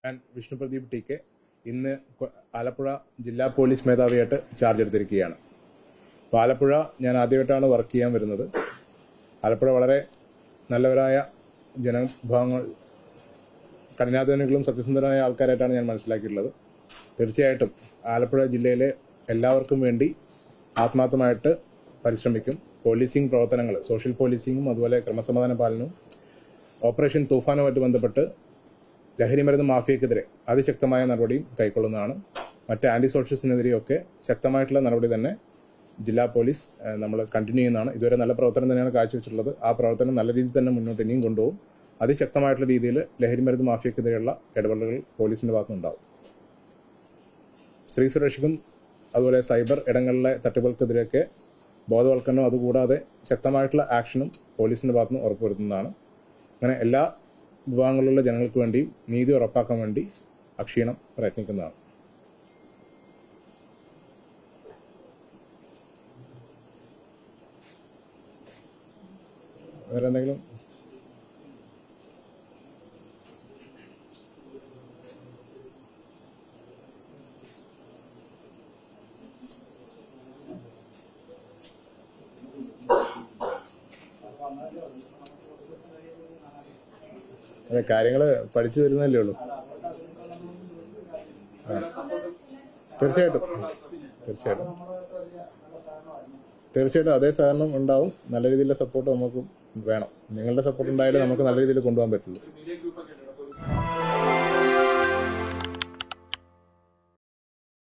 ഞാൻ വിഷ്ണു പ്രദീപ് ടി.കെ. ഇന്ന് ആലപ്പുഴ ജില്ലാ പോലീസ് മേധാവിയായിട്ട് ചാർജ് എടുത്തിരിക്കുകയാണ്. അപ്പോൾ ആലപ്പുഴ ഞാൻ ആദ്യമായിട്ടാണ് വർക്ക് ചെയ്യാൻ വരുന്നത്. ആലപ്പുഴ വളരെ നല്ലവരായ ജനവിഭാഗങ്ങൾ, കഠിനാധ്വാനികളും സത്യസന്ധരായ ആൾക്കാരായിട്ടാണ് ഞാൻ മനസ്സിലാക്കിയിട്ടുള്ളത്. തീർച്ചയായിട്ടും ആലപ്പുഴ ജില്ലയിലെ എല്ലാവർക്കും വേണ്ടി ആത്മാർത്ഥമായിട്ട് പരിശ്രമിക്കും. പോലീസിംഗ് പ്രവർത്തനങ്ങൾ, സോഷ്യൽ പോലീസിങ്ങും അതുപോലെ ക്രമസമാധാന പാലനവും ഓപ്പറേഷൻ തൂഫാനുമായിട്ട് ബന്ധപ്പെട്ട് ലഹരിമരുന്ന് മാഫിയക്കെതിരെ അതിശക്തമായ നടപടിയും കൈക്കൊള്ളുന്നതാണ്. മറ്റ് ആന്റി സോഷ്യൽസിനെതിരെയൊക്കെ ശക്തമായിട്ടുള്ള നടപടി തന്നെ ജില്ലാ പോലീസ് നമ്മൾ കണ്ടിന്യൂ ചെയ്യുന്നതാണ്. ഇതുവരെ നല്ല പ്രവർത്തനം തന്നെയാണ് കാഴ്ചവെച്ചിട്ടുള്ളത്. ആ പ്രവർത്തനം നല്ല രീതിയിൽ തന്നെ മുന്നോട്ട് ഇനിയും കൊണ്ടുപോകും. അതിശക്തമായിട്ടുള്ള രീതിയിൽ ലഹരിമരുന്ന് മാഫിയക്കെതിരെയുള്ള ഇടപെടലുകൾ പോലീസിന്റെ ഭാഗത്തുനിന്നുണ്ടാവും. സ്ത്രീ സുരക്ഷയ്ക്കും അതുപോലെ സൈബർ ഇടങ്ങളിലെ തട്ടിപ്പുകൾക്കെതിരെയൊക്കെ ബോധവൽക്കരണവും അതുകൂടാതെ ശക്തമായിട്ടുള്ള ആക്ഷനും പോലീസിന്റെ ഭാഗത്തുനിന്ന് ഉറപ്പുവരുത്തുന്നതാണ്. അങ്ങനെ എല്ലാ വിഭാഗങ്ങളിലുള്ള ജനങ്ങൾക്ക് വേണ്ടി നീതി ഉറപ്പാക്കാൻ വേണ്ടി അക്ഷീണം പ്രയത്നിക്കുന്നതാണ്. വേറെ എന്തെങ്കിലും? അതെ, കാര്യങ്ങൾ പഠിച്ചു വരുന്നല്ലേ ഉള്ളൂ. തീർച്ചയായിട്ടും അതേ സഹകരണം ഉണ്ടാവും. നല്ല രീതിയിലുള്ള സപ്പോർട്ട് നമുക്ക് വേണം. നിങ്ങളുടെ സപ്പോർട്ട് ഉണ്ടായാലേ നമുക്ക് നല്ല രീതിയിൽ കൊണ്ടുപോകാൻ പറ്റുള്ളൂ.